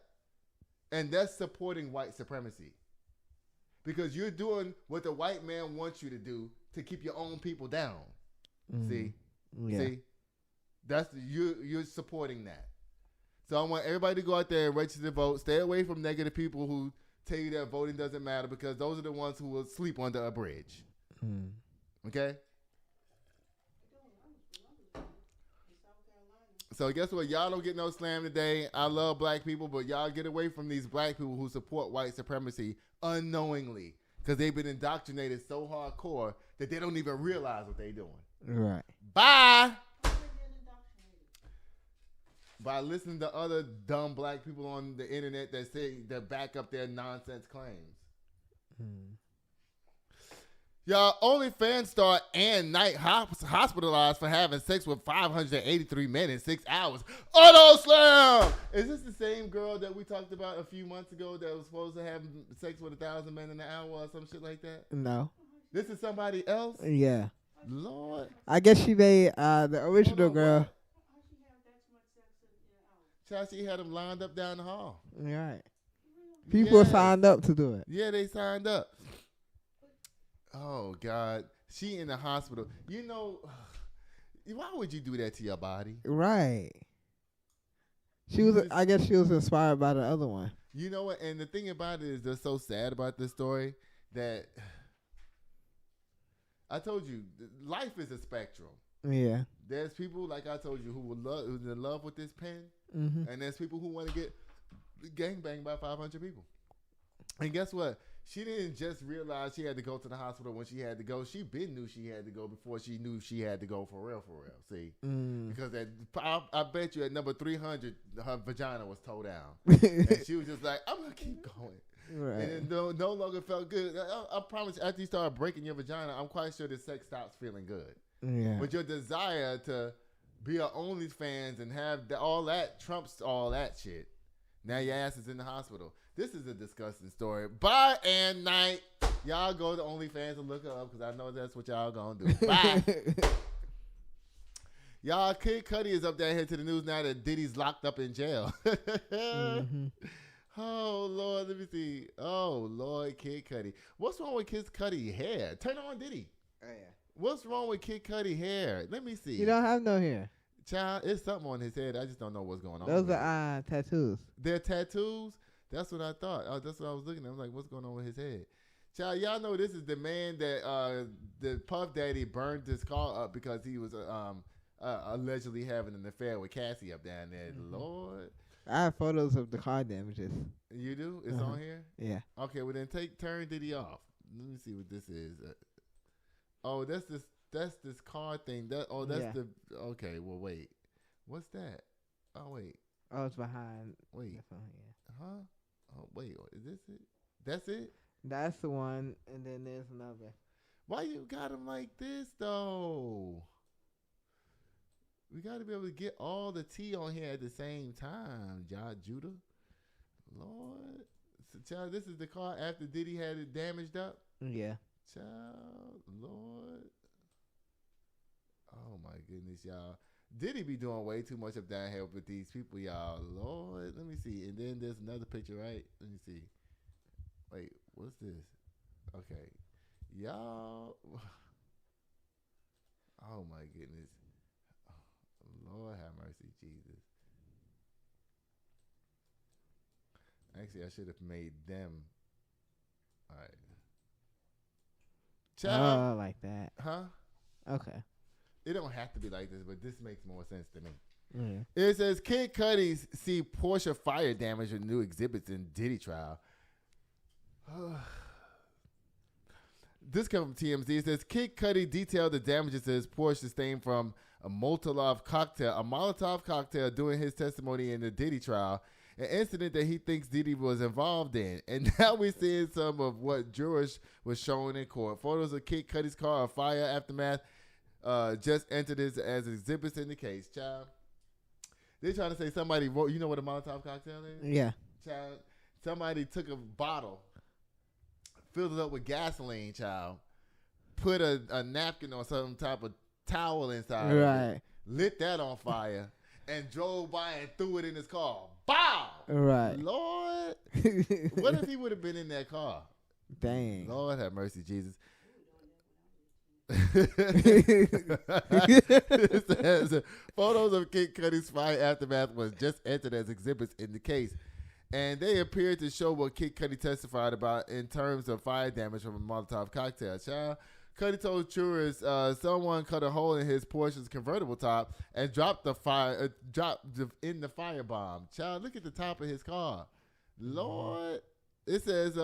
A: And that's supporting white supremacy. Because you're doing what the white man wants you to do to keep your own people down. See?
B: Yeah.
A: See? You're supporting that. So I want everybody to go out there and register to vote. Stay away from negative people who tell you that voting doesn't matter because those are the ones who will sleep under a bridge. Okay? So guess what? Y'all don't get no slam today. I love black people, but y'all get away from these black people who support white supremacy unknowingly because they've been indoctrinated so hardcore that they don't even realize what they're doing.
B: Right.
A: Bye. By listening to other dumb black people on the internet that back up their nonsense claims. Y'all, OnlyFans star Ann Knight hospitalized for having sex with 583 men in 6 hours. Auto slam! Is this the same girl that we talked about a few months ago that was supposed to have sex with 1,000 men in an hour or some shit like that?
B: No.
A: This is somebody else?
B: Yeah.
A: Lord.
B: I guess she made the original girl.
A: Child, she had them lined up down the hall.
B: Right. People signed up to do it.
A: Yeah, they signed up. Oh, God. She in the hospital. You know, why would you do that to your body?
B: Right. She was. I guess she was inspired by the other one.
A: You know what? And the thing about it is they're so sad about this story that I told you, life is a spectrum.
B: Yeah.
A: There's people, like I told you, who's in love with this pen. And there's people who want to get gangbanged by 500 people. And guess what? She didn't just realize she had to go to the hospital when she had to go. She been knew she had to go before she knew she had to go for real. See? Because I bet you at number 300, her vagina was towed down. And she was just like, I'm going to keep going.
B: Right.
A: And it no longer felt good. I promise you, after you start breaking your vagina, I'm quite sure the sex stops feeling good.
B: Yeah.
A: But your desire to be an OnlyFans and have all that trumps all that shit. Now your ass is in the hospital. This is a disgusting story. Bye, Ann Knight. Y'all go to OnlyFans and look her up because I know that's what y'all gonna do. Bye. Y'all, Kid Cudi is up there here to the news now that Diddy's locked up in jail. Oh, Lord, let me see. Oh, Lord, Kid Cudi. What's wrong with Kid Cudi hair? Turn on Diddy.
B: Oh, yeah.
A: What's wrong with Kid Cudi hair? Let me see.
B: He don't have no hair.
A: Child, it's something on his head. I just don't know what's going on.
B: Those are tattoos.
A: They're tattoos? That's what I thought. That's what I was looking at. I was like, what's going on with his head? Child, y'all know this is the man that the Puff Daddy burned his car up because he was allegedly having an affair with Cassie up down there. Lord.
B: I have photos of the car damages.
A: You do? It's on here?
B: Yeah.
A: Okay, well then turn Diddy off. Let me see what this is. Oh, that's this car thing. Okay, well wait. What's that? Oh wait.
B: Oh, it's behind.
A: Wait.
B: That's on here.
A: Huh? Oh wait, is this it? That's it?
B: That's the one, and then there's another.
A: Why you got him like this though? We got to be able to get all the tea on here at the same time, Judah. Lord. So, child, this is the car after Diddy had it damaged up?
B: Yeah.
A: Child, Lord. Oh, my goodness, y'all. Diddy be doing way too much up down here with these people, y'all. Lord, let me see. And then there's another picture, right? Let me see. Wait, what's this? Okay. Y'all. Oh, my goodness. Lord have mercy, Jesus. Actually, I should have made them. All right.
B: Oh, like that.
A: Huh?
B: Okay.
A: It don't have to be like this, but this makes more sense to me.
B: Mm.
A: It says Kid Cudi see Porsche fire damage with new exhibits in Diddy trial. This comes from TMZ. It says Kid Cudi detailed the damages to his Porsche sustained from a Molotov cocktail during his testimony in the Diddy trial, an incident that he thinks Diddy was involved in. And now we're seeing some of what jurors was showing in court. Photos of Kid Cudi's car of fire aftermath just entered as exhibits in the case. Child, they're trying to say somebody wrote. You know what a Molotov cocktail is?
B: Yeah.
A: Child, somebody took a bottle, filled it up with gasoline, child, put a napkin or some type of towel inside,
B: Right.
A: lit that on fire, and drove by and threw it in his car. Bow!
B: Right.
A: Lord, what if he would have been in that car?
B: Dang.
A: Lord have mercy, Jesus. It says, photos of Kid Cudi's fire aftermath was just entered as exhibits in the case, and they appear to show what Kid Cudi testified about in terms of fire damage from a Molotov cocktail. Child, Cudi told jurors someone cut a hole in his Porsche's convertible top and dropped the in the firebomb. Child, look at the top of his car. Lord, it says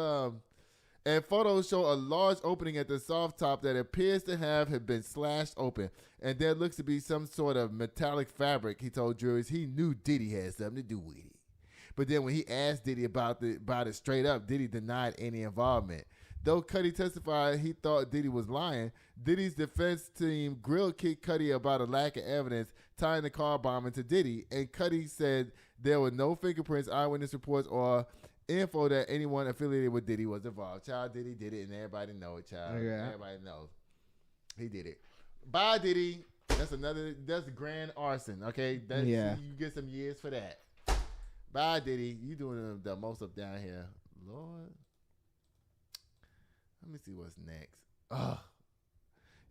A: and photos show a large opening at the soft top that appears to have been slashed open. And there looks to be some sort of metallic fabric. He told jurors he knew Diddy had something to do with it. But then when he asked Diddy about it straight up, Diddy denied any involvement. Though Cudi testified he thought Diddy was lying, Diddy's defense team grilled Kid Cudi about a lack of evidence tying the car bombing to Diddy. And Cudi said there were no fingerprints, eyewitness reports, or info that anyone affiliated with Diddy was involved. Child, Diddy did it, and everybody know it, child.
B: Yeah.
A: Everybody knows. He did it. Bye, Diddy. That's grand arson, okay?
B: Yeah.
A: You get some years for that. Bye, Diddy. You doing the most up down here. Lord. Let me see what's next. Ugh.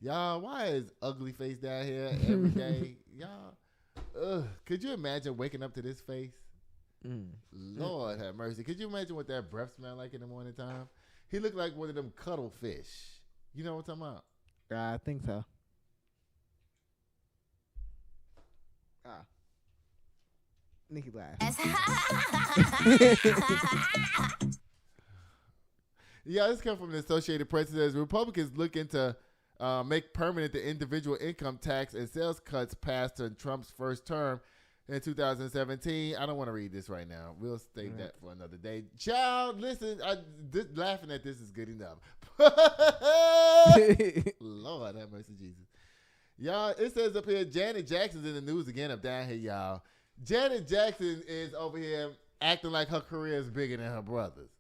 A: Y'all, why is ugly face down here every day? Y'all, could you imagine waking up to this face? Lord have mercy. Could you imagine what that breath smelled like in the morning time? He looked like one of them cuttlefish. You know what I'm talking about?
B: I think so. Nikki laughed.
A: Yeah, this comes from the Associated Press. It says Republicans looking to make permanent the individual income tax and sales cuts passed in Trump's first term in 2017. I don't want to read this right now. We'll save that for another day. Child, listen, laughing at this is good enough. Lord have mercy, Jesus. Y'all, it says up here, Janet Jackson's in the news again up down here, y'all. Janet Jackson is over here acting like her career is bigger than her brother's.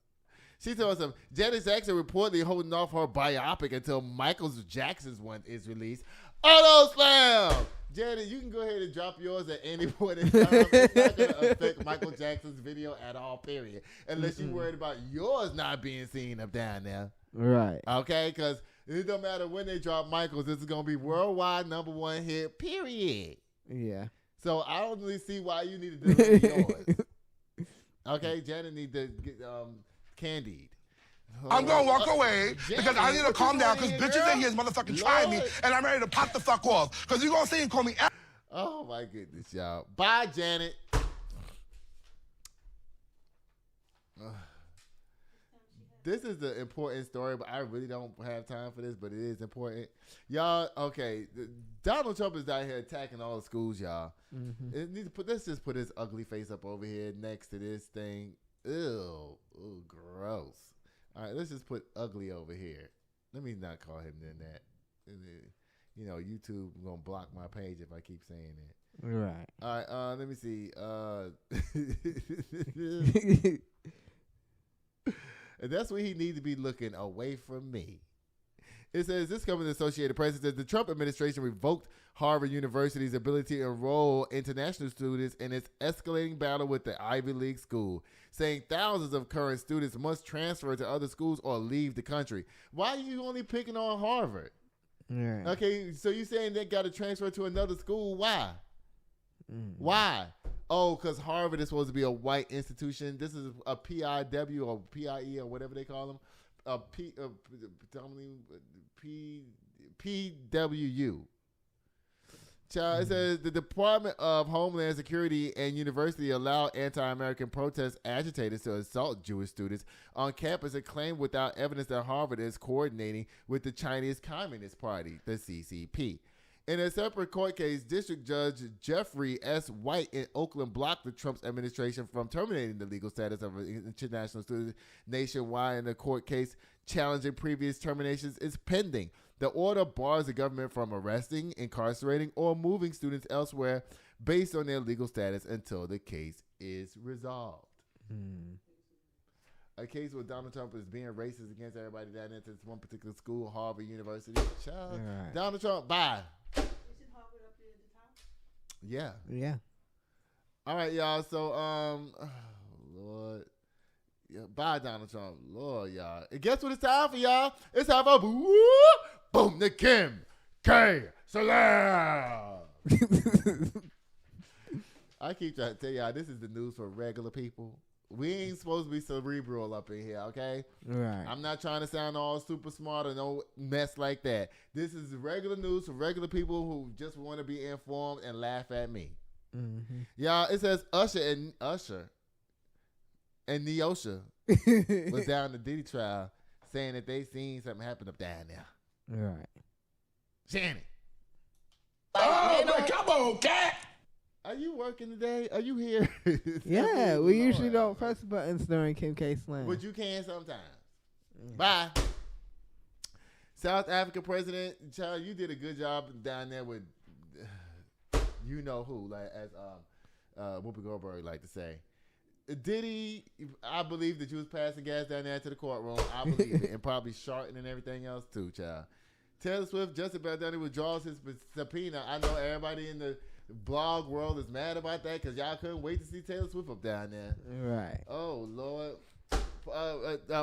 A: She told us Janet Jackson reportedly holding off her biopic until Michael Jackson's one is released. Auto Slam! Janet, you can go ahead and drop yours at any point in time. It's not going to affect Michael Jackson's video at all, period. Unless you're worried about yours not being seen up down there.
B: Right.
A: Okay? Because it don't matter when they drop Michael's. This is going to be worldwide #1 hit, period.
B: Yeah.
A: So I don't really see why you need to do yours. Okay? Janet need to get candied.
C: I'm going to walk away
A: Janet,
C: because I need to calm down because bitches
A: girl?
C: in here is motherfucking trying me and I'm ready to pop the fuck off because you're going to see and call me.
A: Oh, my goodness, y'all. Bye, Janet. This is the important story, but I really don't have time for this, but it is important. Y'all, okay, Donald Trump is out here attacking all the schools, y'all. Let's just put his ugly face up over here next to this thing. Ew, ooh, gross. All right, let's just put ugly over here. Let me not call him that. You know, YouTube gonna block my page if I keep saying that.
B: Right.
A: All right, let me see. And that's where he needs to be looking, away from me. It says, this comes from the Associated Press. It says, the Trump administration revoked Harvard University's ability to enroll international students in its escalating battle with the Ivy League school, saying thousands of current students must transfer to other schools or leave the country. Why are you only picking on Harvard?
B: Right.
A: Okay, so you're saying they got to transfer to another school. Why? Why? Oh, because Harvard is supposed to be a white institution. This is a PIW or PIE or whatever they call them. PWU. Child, it says the Department of Homeland Security and University allowed anti-American protest agitators to assault Jewish students on campus and claim without evidence that Harvard is coordinating with the Chinese Communist Party, the CCP. In a separate court case, District Judge Jeffrey S. White in Oakland blocked the Trump administration from terminating the legal status of international students nationwide, and the court case challenging previous terminations is pending. The order bars the government from arresting, incarcerating, or moving students elsewhere based on their legal status until the case is resolved. A case where Donald Trump is being racist against everybody down there to this one particular school, Harvard University. Child. Right. Donald Trump, bye.
H: Isn't Harvard up there at the top?
A: Yeah.
B: Yeah.
A: All right, y'all. So, Lord. Yeah, bye, Donald Trump. Lord, y'all. And guess what it's time for, y'all? It's time for Boom the Kim K Slammm. I keep trying to tell y'all, this is the news for regular people. We ain't supposed to be cerebral up in here, okay?
B: Right.
A: I'm not trying to sound all super smart or no mess like that. This is regular news for regular people who just want to be informed and laugh at me. Mm-hmm. Y'all, it says Usher and NEYO was down the Diddy trial saying that they seen something happen up down there.
B: Right.
A: Shannon.
C: Oh, but come on, cat.
A: Are you working today? Are you here?
B: Yeah, we usually don't press buttons during Kim K Slammm.
A: But you can sometimes. Bye. South African president, child, you did a good job down there with you know who, like as Whoopi Goldberg like to say. Diddy, I believe that you was passing gas down there to the courtroom. I believe it. And probably sharting and everything else too, child. Taylor Swift just about done it withdraws his subpoena. I know everybody in the blog world is mad about that because y'all couldn't wait to see Taylor Swift up down there.
B: Right.
A: Oh, Lord.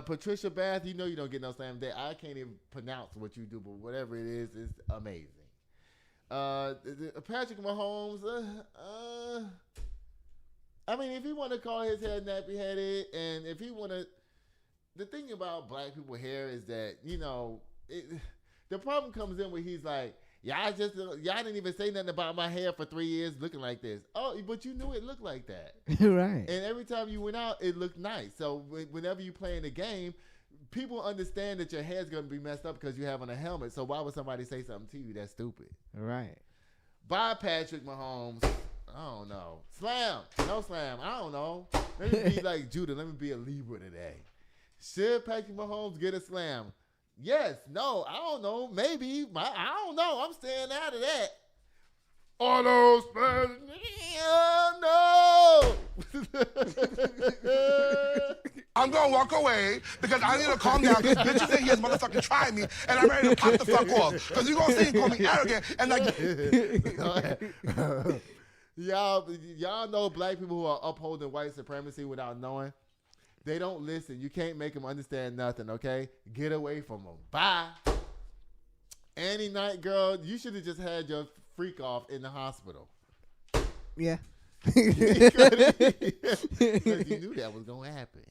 A: Patricia Bath, you know you don't get no slam day. I can't even pronounce what you do, but whatever it is, it's amazing. Patrick Mahomes, I mean, if he want to call his head nappy headed, and if he want to, the thing about black people hair is that, you know, the problem comes in when he's like, y'all didn't even say nothing about my hair for 3 years looking like this. Oh, but you knew it looked like that.
B: Right.
A: And every time you went out, it looked nice. So whenever you play in the game, people understand that your hair's going to be messed up because you have on a helmet. So why would somebody say something to you that's stupid?
B: Right.
A: Bye, Patrick Mahomes. I don't know. Slam. No slam. I don't know. Let me be like Judah. Let me be a Libra today. Should Patrick Mahomes get a slam? Yes. No. I don't know. Maybe. I don't know. I'm staying out of that. Auto slam. No.
C: I'm going to walk away because I need to calm down because bitches in here is motherfucking trying me and I'm ready to pop the fuck off. Because you're going to see you call me arrogant and like...
A: Y'all know black people who are upholding white supremacy without knowing. They don't listen. You can't make them understand nothing, okay? Get away from them. Bye. Annie Knight, girl, you should have just had your freak off in the hospital.
B: Yeah.
A: Because you knew that was going to happen.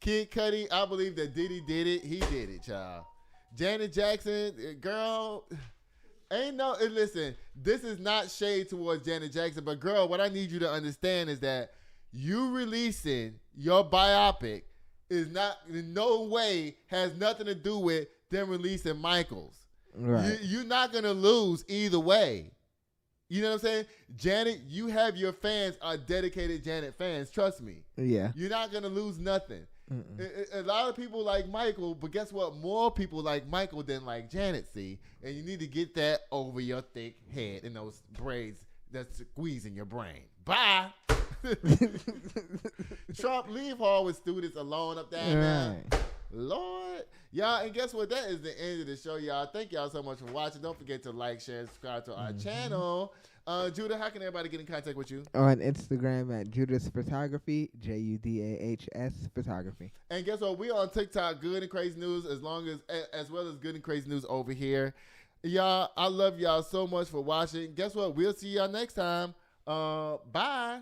A: Kid Cudi, I believe that Diddy did it. He did it, child. Janet Jackson, girl... listen, this is not shade towards Janet Jackson, but girl, what I need you to understand is that you releasing your biopic is not, in no way, has nothing to do with them releasing Michael's. Right. You're not going to lose either way. You know what I'm saying? Janet, you have your fans are dedicated Janet fans. Trust me.
B: Yeah.
A: You're not going to lose nothing. A lot of people like Michael, but guess what? More people like Michael than like Janet, see? And you need to get that over your thick head and those braids that's squeezing your brain. Bye. Trump leave hall with students alone up there. Right. Lord. Y'all, and guess what? That is the end of the show, y'all. Thank y'all so much for watching. Don't forget to like, share, and subscribe to our channel. Judah, how can everybody get in contact with you?
B: On Instagram at Judas Photography, JUDAHS Photography.
A: And guess what? We on TikTok, Good and Crazy News, as well as Good and Crazy News over here. Y'all, I love y'all so much for watching. Guess what? We'll see y'all next time. Bye.